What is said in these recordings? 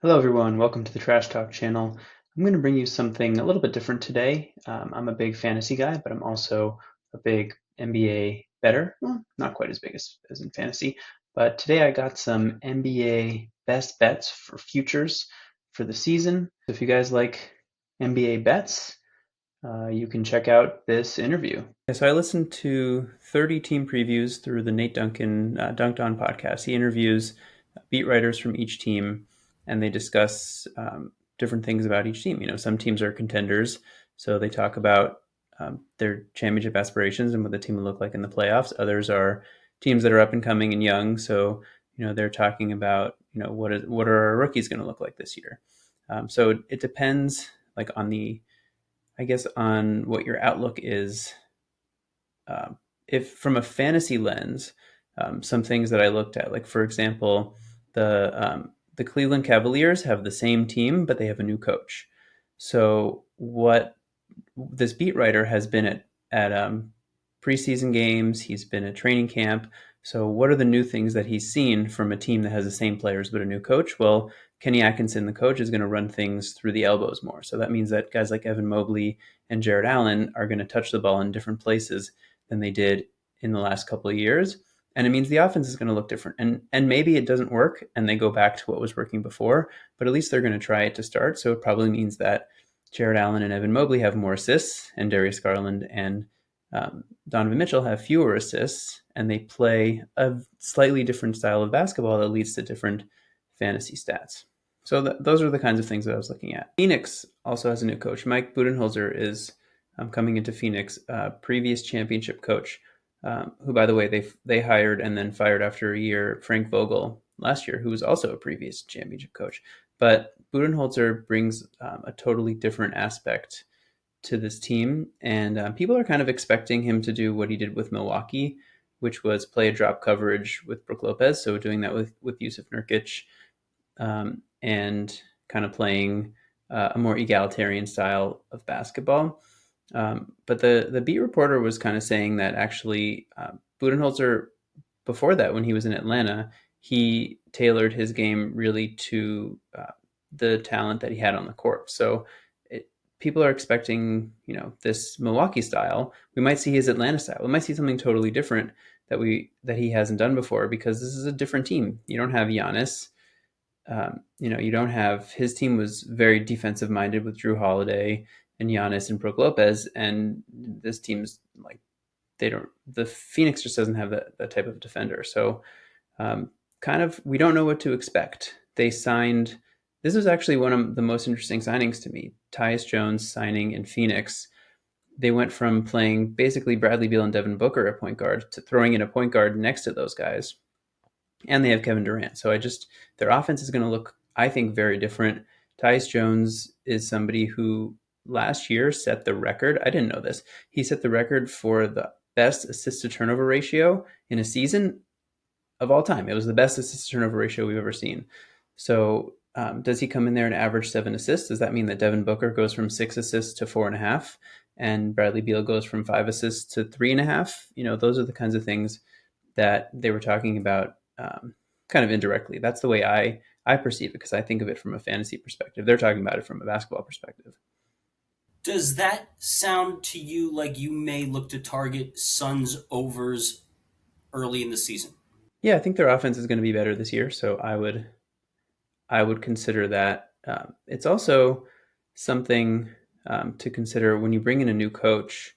Hello everyone, welcome to the Trash Talk channel. I'm going to bring you something a little bit different today. I'm a big fantasy guy, but I'm also a big NBA bettor. Well, not quite as big as in fantasy, but today I got some NBA best bets for futures for the season. So if you guys like NBA bets, you can check out this interview. Yeah, so I listened to 30 team previews through the Nate Duncan Dunked On podcast. He interviews beat writers from each team, and they discuss different things about each team. You know, some teams are contenders, so they talk about their championship aspirations and what the team will look like in the playoffs. Others are teams that are up and coming and young, so they're talking about what are our rookies going to look like this year. So it depends, like on what your outlook is. If from a fantasy lens, some things that I looked at, like for example, the Cleveland Cavaliers have the same team, but they have a new coach. So what this beat writer has been at preseason games. He's been at training camp. So what are the new things that he's seen from a team that has the same players but a new coach? Well, Kenny Atkinson, the coach, is going to run things through the elbows more. So that means that guys like Evan Mobley and Jared Allen are going to touch the ball in different places than they did in the last couple of years. And it means the offense is going to look different. And maybe it doesn't work and they go back to what was working before, but at least they're going to try it to start. So it probably means that Jared Allen and Evan Mobley have more assists, and Darius Garland and Donovan Mitchell have fewer assists, and they play a slightly different style of basketball that leads to different fantasy stats. So those are the kinds of things that I was looking at. Phoenix also has a new coach. Mike Budenholzer is coming into Phoenix, previous championship coach, who, by the way, they hired and then fired after a year, Frank Vogel last year, who was also a previous championship coach. But Budenholzer brings a totally different aspect to this team, and people are kind of expecting him to do what he did with Milwaukee, which was play a drop coverage with Brook Lopez. So doing that with Yusuf Nurkic, and kind of playing a more egalitarian style of basketball. But the beat reporter was kind of saying that actually Budenholzer, before that, when he was in Atlanta, he tailored his game really to the talent that he had on the court. So people are expecting, this Milwaukee style. We might see his Atlanta style. We might see something totally different that he hasn't done before, because this is a different team. You don't have Giannis. You don't have, his team was very defensive minded with Drew Holiday and Giannis and Brook Lopez, and this team's like, the Phoenix just doesn't have that type of defender. So kind of, we don't know what to expect. They signed, this was actually one of the most interesting signings to me, Tyus Jones signing in Phoenix. They went from playing basically Bradley Beal and Devin Booker at point guard to throwing in a point guard next to those guys. And they have Kevin Durant. So their offense is going to look, I think, very different. Tyus Jones is somebody who last year set the record. I didn't know this. He set the record for the best assist to turnover ratio in a season of all time. It was the best assist to turnover ratio we've ever seen. So does he come in there and average 7 assists? Does that mean that Devin Booker goes from 6 assists to 4.5, and Bradley Beal goes from 5 assists to 3.5? Those are the kinds of things that they were talking about, kind of indirectly. That's the way I perceive it, because I think of it from a fantasy perspective. They're talking about it from a basketball perspective. Does that sound to you like you may look to target Suns overs early in the season? Yeah, I think their offense is going to be better this year, so I would consider that. It's also something to consider when you bring in a new coach.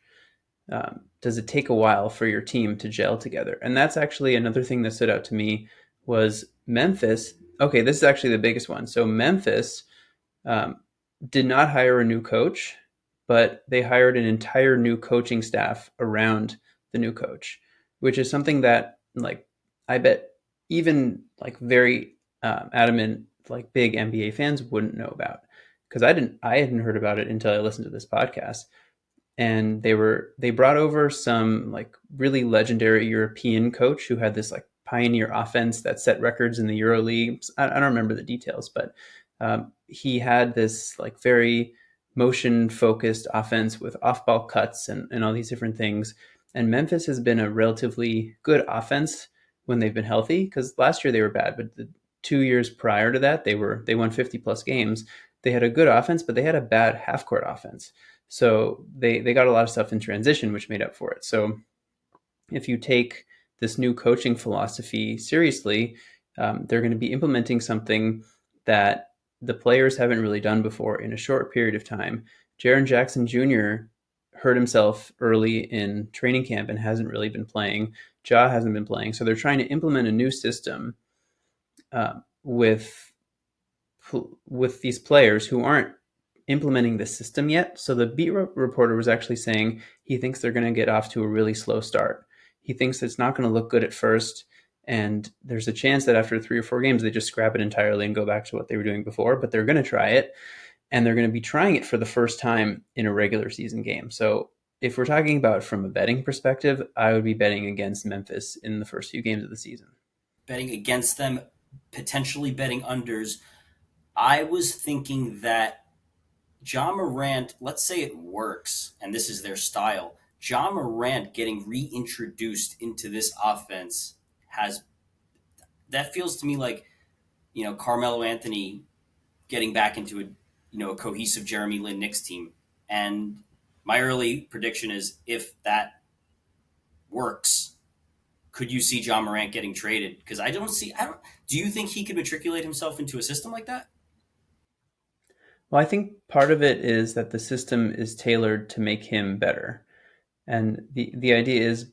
Does it take a while for your team to gel together? And that's actually another thing that stood out to me was Memphis. Okay, this is actually the biggest one. So Memphis um, did not hire a new coach, but they hired an entire new coaching staff around the new coach, which is something that, like, I bet even like very adamant, like big NBA fans wouldn't know about, because I hadn't heard about it until I listened to this podcast. And they brought over some like really legendary European coach who had this like pioneer offense that set records in the EuroLeague. I don't remember the details, but he had this like very motion focused offense with off ball cuts and all these different things. And Memphis has been a relatively good offense when they've been healthy, because last year they were bad, but the 2 years prior to that, they won 50 plus games. They had a good offense, but they had a bad half court offense. So they got a lot of stuff in transition, which made up for it. So if you take this new coaching philosophy seriously, they're going to be implementing something that the players haven't really done before in a short period of time. Jaren Jackson Jr. hurt himself early in training camp and hasn't really been playing. Ja hasn't been playing. So they're trying to implement a new system with these players who aren't implementing the system yet. So the beat reporter was actually saying he thinks they're going to get off to a really slow start. He thinks it's not going to look good at first, and there's a chance that after 3 or 4 games they just scrap it entirely and go back to what they were doing before. But they're going to try it, and they're going to be trying it for the first time in a regular season game. So if we're talking about from a betting perspective, I would be betting against Memphis in the first few games of the season. Betting against them, potentially betting unders. I was thinking that John Morant, let's say it works, and this is their style. John Morant getting reintroduced into this offense has that feels to me like Carmelo Anthony getting back into a cohesive Jeremy Lin Knicks team. And my early prediction is if that works, could you see John Morant getting traded? Because I don't see. I don't. Do you think he could matriculate himself into a system like that? Well, I think part of it is that the system is tailored to make him better. And the idea is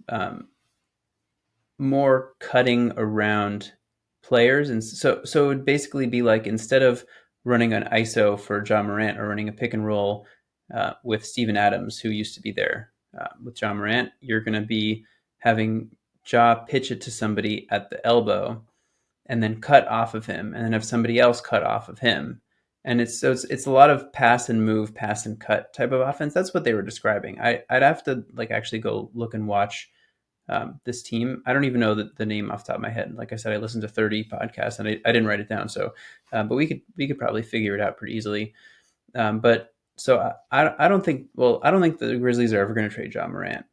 more cutting around players, and so it would basically be like instead of running an ISO for John Morant or running a pick and roll with Steven Adams, who used to be there with John Morant, you're going to be having Ja pitch it to somebody at the elbow and then cut off of him, and then have somebody else cut off of him. And it's a lot of pass and move, pass and cut type of offense. That's what they were describing. I'd have to like actually go look and watch this team. I don't even know the name off the top of my head. Like I said, I listened to 30 podcasts and I didn't write it down. So, but we could probably figure it out pretty easily. But so I don't think I don't think the Grizzlies are ever going to trade John Morant.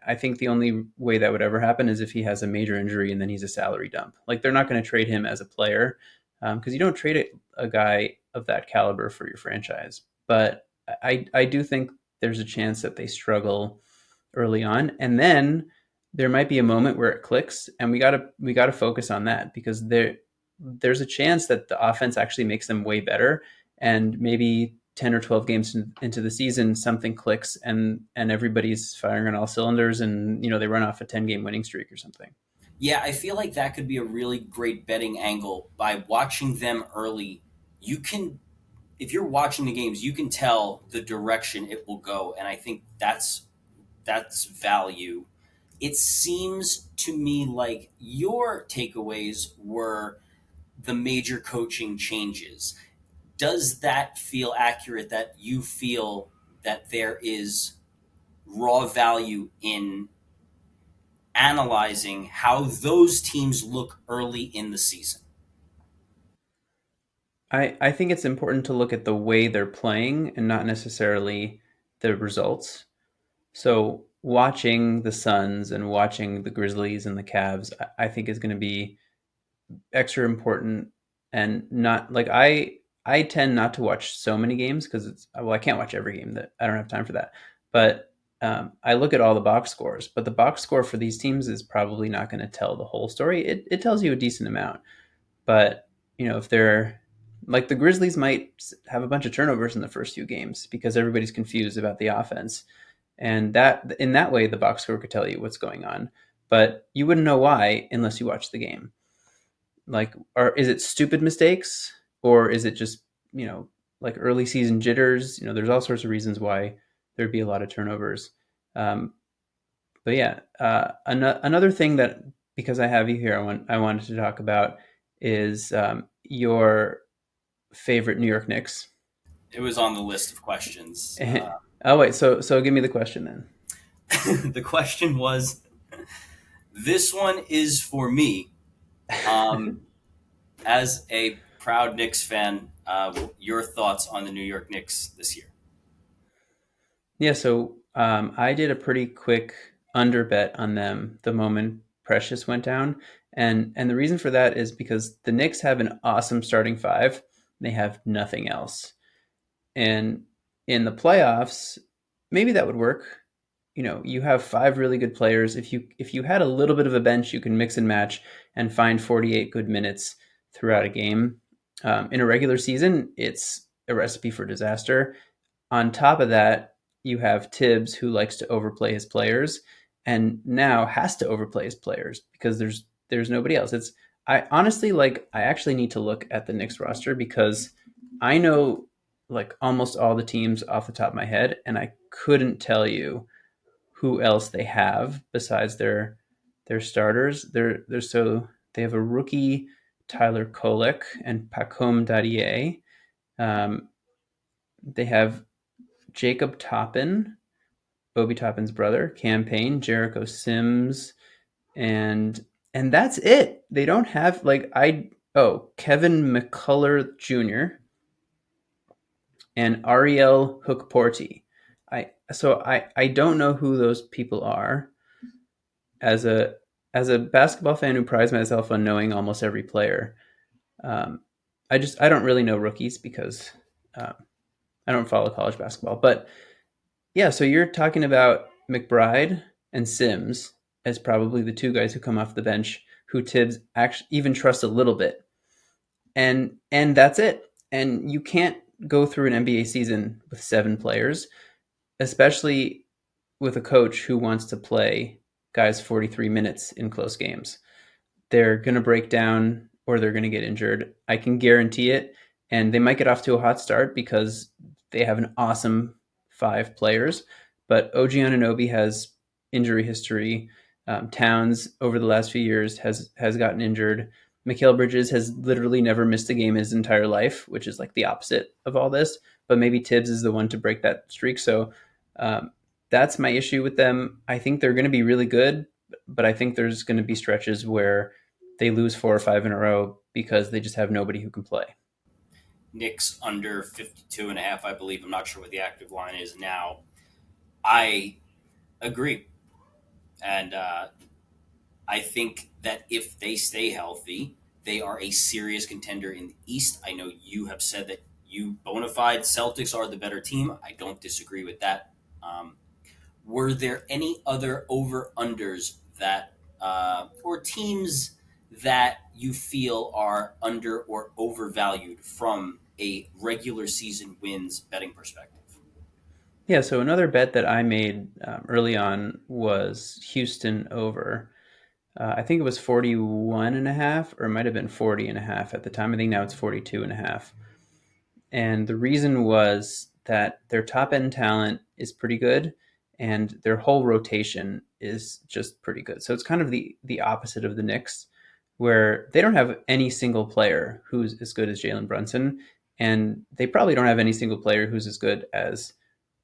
I think the only way that would ever happen is if he has a major injury and then he's a salary dump. Like they're not going to trade him as a player because you don't trade a guy of that caliber for your franchise. But I do think there's a chance that they struggle early on, and then there might be a moment where it clicks, and we gotta focus on that because there's a chance that the offense actually makes them way better, and maybe 10 or 12 games into the season something clicks and everybody's firing on all cylinders, and they run off a 10 game winning streak or something. Yeah, I feel like that could be a really great betting angle by watching them early. You can, if you're watching the games, you can tell the direction it will go, and I think that's value. It seems to me like your takeaways were the major coaching changes. Does that feel accurate that you feel that there is raw value in analyzing how those teams look early in the season? I think it's important to look at the way they're playing and not necessarily the results. So watching the Suns and watching the Grizzlies and the Cavs, I think is going to be extra important, and not like I tend not to watch so many games because I can't watch every game, that I don't have time for that. But I look at all the box scores, but the box score for these teams is probably not going to tell the whole story. It tells you a decent amount, but if they're like the Grizzlies might have a bunch of turnovers in the first few games because everybody's confused about the offense, and that in that way the box score could tell you what's going on, but you wouldn't know why unless you watch the game. Like, is it stupid mistakes, or is it just like early season jitters? There's all sorts of reasons why there'd be a lot of turnovers. Um, but yeah, another thing that, because I have you here, I wanted to talk about is your favorite New York Knicks. It was on the list of questions. Oh wait, so give me the question then. The question was, this one is for me. Um, as a proud Knicks fan, your thoughts on the New York Knicks this year? Yeah, so I did a pretty quick under bet on them the moment Precious went down, And the reason for that is because the Knicks have an awesome starting five. They have nothing else. And in the playoffs, maybe that would work. You have five really good players. If you had a little bit of a bench, you can mix and match and find 48 good minutes throughout a game. In a regular season, it's a recipe for disaster. On top of that, you have Tibbs, who likes to overplay his players, and now has to overplay his players because there's nobody else. It's I honestly like I actually need to look at the Knicks roster because I know like almost all the teams off the top of my head, and I couldn't tell you who else they have besides their starters. They have a rookie Tyler Kolek and Pacom Dadier. Um, they have Jacob Toppin, Obi Toppin's brother, Campaign, Jericho Sims, and and that's it. They don't have Kevin McCullough Jr. and Ariel Hookporty. I don't know who those people are. As a basketball fan who prides myself on knowing almost every player, um, I don't really know rookies because um, I don't follow college basketball. But yeah, so you're talking about McBride and Sims as probably the two guys who come off the bench who Tibbs actually even trusts a little bit, and that's it. And you can't go through an NBA season with seven players, especially with a coach who wants to play guys 43 minutes in close games. They're going to break down or they're going to get injured. I can guarantee it. And they might get off to a hot start because they have an awesome five players. But OG Anunoby has injury history. Towns over the last few years has gotten injured. Mikal Bridges has literally never missed a game in his entire life, which is like the opposite of all this. But maybe Tibbs is the one to break that streak. So um, that's my issue with them. I think they're going to be really good, but I think there's going to be stretches where they lose four or five in a row because they just have nobody who can play. Knicks under 52 and a half, I believe. I'm not sure what the active line is now. I agree. And I think that if they stay healthy, they are a serious contender in the East. I know you have said that you bona fide Celtics are the better team. I don't disagree with that. Um, were there any other over unders that, or teams that you feel are under or overvalued from a regular season wins betting perspective? Yeah, so another bet that I made early on was Houston over. I think it was 41 and a half, or it might have been 40 and a half at the time. I think now it's 42 and a half. And the reason was that their top end talent is pretty good and their whole rotation is just pretty good. So it's kind of the opposite of the Knicks, where they don't have any single player who's as good as Jalen Brunson, and they probably don't have any single player who's as good as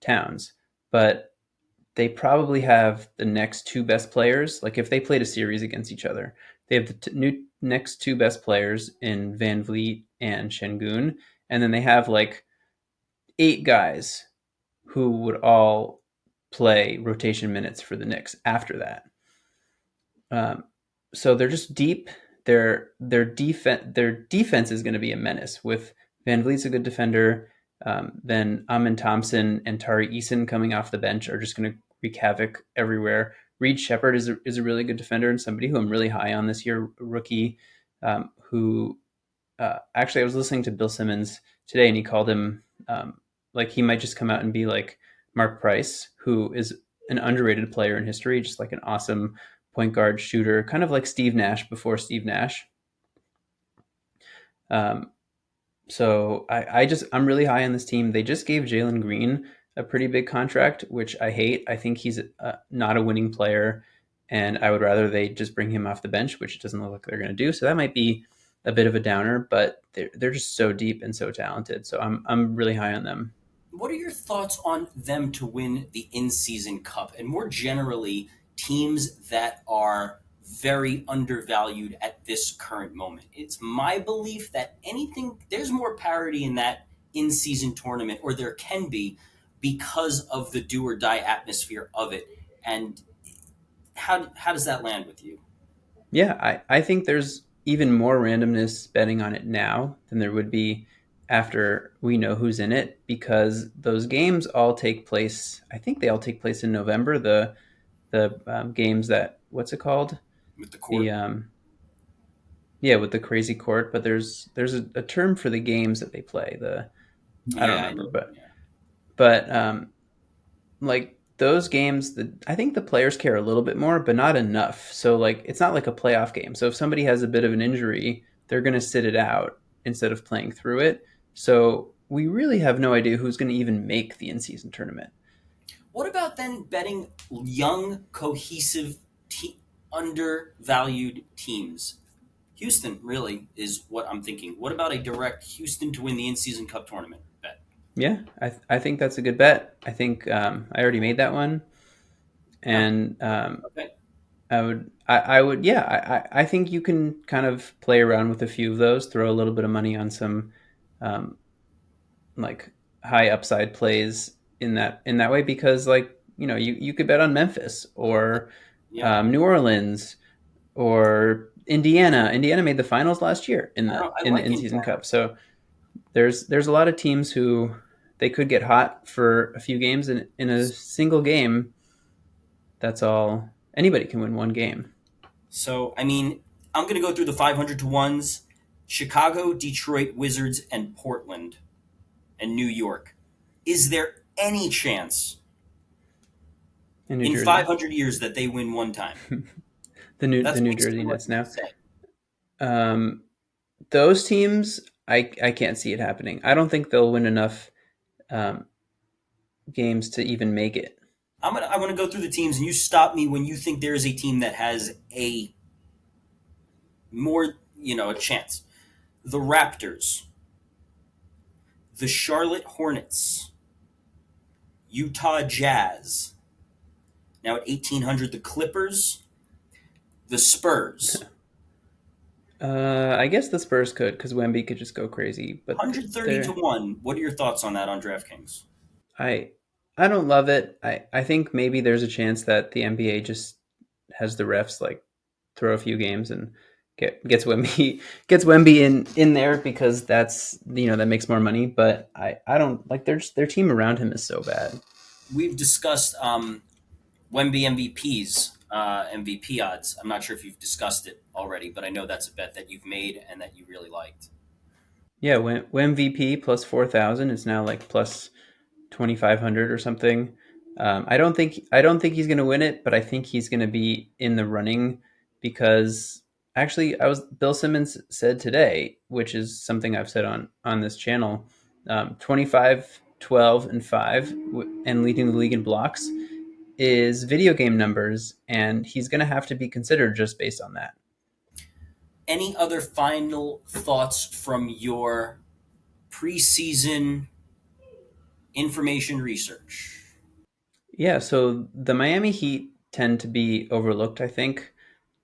Towns. But they probably have the next two best players. Like if they played a series against each other, they have the next two best players in Van Vliet and Shengun, and then they have like eight guys who would all play rotation minutes for the Knicks after that. Um, so they're just deep. Their defense is going to be a menace with Van Vliet's a good defender. Then Amin Thompson and Tari Eason coming off the bench are just going to wreak havoc everywhere. Reed Shepard is a really good defender and somebody who I'm really high on this year, rookie, who actually I was listening to Bill Simmons today and he called him like he might just come out and be like Mark Price, who is an underrated player in history, just like an awesome point guard shooter, kind of like Steve Nash before Steve Nash. Um, I'm really high on this team. They just gave Jalen Green a pretty big contract, which I hate. I think he's not a winning player, and I would rather they just bring him off the bench, which it doesn't look like they're going to do. So that might be a bit of a downer, but they're just so deep and so talented. So I'm really high on them. What are your thoughts on them to win the in season cup and more generally teams that are very undervalued at this current moment? It's my belief that there's more parity in that in season tournament, or there can be because of the do or die atmosphere of it. And how does that land with you? Yeah, I think there's even more randomness betting on it now than there would be after we know who's in it, because those games all take place. I think they all take place in November. The games that, what's it called? with the The court. Yeah, with the crazy court. But there's a term for the games that they play. The I don't Yeah, I remember, know. but Yeah. but like those games, I think the players care a little bit more, but not enough. So like it's not like a playoff game. So if somebody has a bit of an injury, they're going to sit it out instead of playing through it. So we really have no idea who's going to even make the in-season tournament. What about then betting young, cohesive, undervalued teams? Houston really is what I'm thinking. What about a direct Houston to win the in-season cup tournament bet? Yeah, I think that's a good bet. I think I already made that one, Oh, and okay. I would, yeah, I think you can kind of play around with a few of those, throw a little bit of money on some um, like high upside plays in that way, because like you could bet on Memphis or Yeah, New Orleans or Indiana. Indiana made the finals last year in I the like in season Indiana. cup. So there's a lot of teams who they could get hot for a few games, and in a single game, that's all. Anybody can win one game. So, I mean, I'm going to go through the 500 to ones: Chicago, Detroit, Wizards, and Portland, and New York. Is there any chance In New in Jersey. 500 years that they win one time? The That's New basically Jersey what Nets you now. say. Um, those teams, I can't see it happening. I don't think they'll win enough um, games to even make it. I want to go through the teams, and you stop me when you think there is a team that has a more, a chance. The Raptors, the Charlotte Hornets, Utah Jazz. Now at 1800, the Clippers, the Spurs. I guess the Spurs could, because Wemby could just go crazy, but 130 to they're 1. What are your thoughts on that on DraftKings? I I don't love it. I think maybe there's a chance that the NBA just has the refs like throw a few games and gets Wemby gets Wemby in there, because that's that makes more money. But I don't like their team around him is so bad. We've discussed Wemby MVPs, MVP odds. I'm not sure if you've discussed it already, but I know that's a bet that you've made and that you really liked. Yeah, when MVP plus 4,000 is now like plus 2,500 or something. I don't think he's going to win it, but I think he's going to be in the running, because actually I was Bill Simmons said today, which is something I've said on this channel, 25, 12, and 5, and leading the league in blocks is video game numbers, and he's going to have to be considered just based on that. Any other final thoughts from your preseason information research? Yeah, so the Miami Heat tend to be overlooked, I think.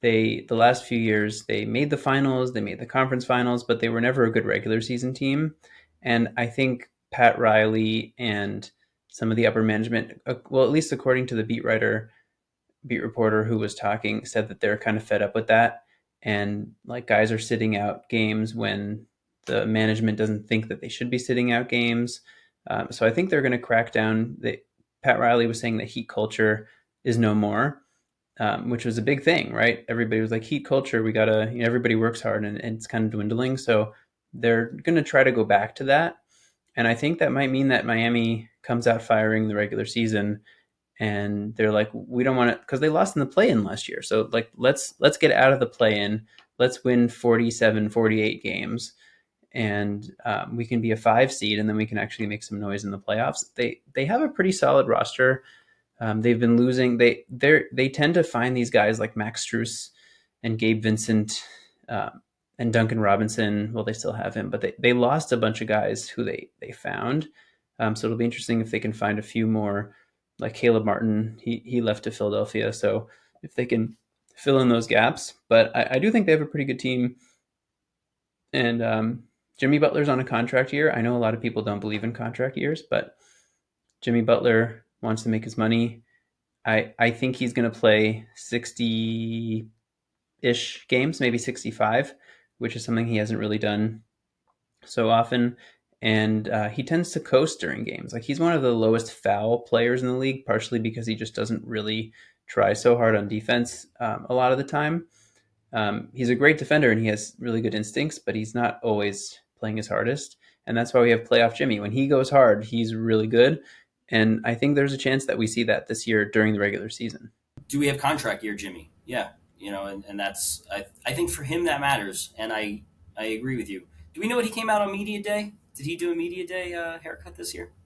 The last few years they made the finals, they made the conference finals, but they were never a good regular season team. And I think Pat Riley and some of the upper management, well, at least according to the beat reporter who was talking, said that they're kind of fed up with that, and like guys are sitting out games when the management doesn't think that they should be sitting out games. So I think they're going to crack down. Pat Riley was saying that heat culture is no more, which was a big thing, right? Everybody was like, heat culture, we gotta, everybody works hard, and it's kind of dwindling. So they're going to try to go back to that. And I think that might mean that Miami comes out firing the regular season, and they're like, we don't want to, because they lost in the play-in last year. So like, let's get out of the play-in. Let's win 47, 48 games, and we can be a 5 seed, and then we can actually make some noise in the playoffs. They have a pretty solid roster. They've been losing. They tend to find these guys like Max Struess and Gabe Vincent, uh, and Duncan Robinson. Well, they still have him, but they lost a bunch of guys who they found. So it'll be interesting if they can find a few more, like Caleb Martin. He left to Philadelphia, so if they can fill in those gaps. But I do think they have a pretty good team, and Jimmy Butler's on a contract year. I know a lot of people don't believe in contract years, but Jimmy Butler wants to make his money. I think he's going to play 68 ish games, maybe 65, which is something he hasn't really done so often. And he tends to coast during games. Like he's one of the lowest foul players in the league, partially because he just doesn't really try so hard on defense a lot of the time. He's a great defender and he has really good instincts, but he's not always playing his hardest. And that's why we have playoff Jimmy. When he goes hard, he's really good. And I think there's a chance that we see that this year during the regular season. Do we have contract year, Jimmy? Yeah, and that's I think for him that matters, and I agree with you. Do we know what he came out on media day? Did he do a media day haircut this year?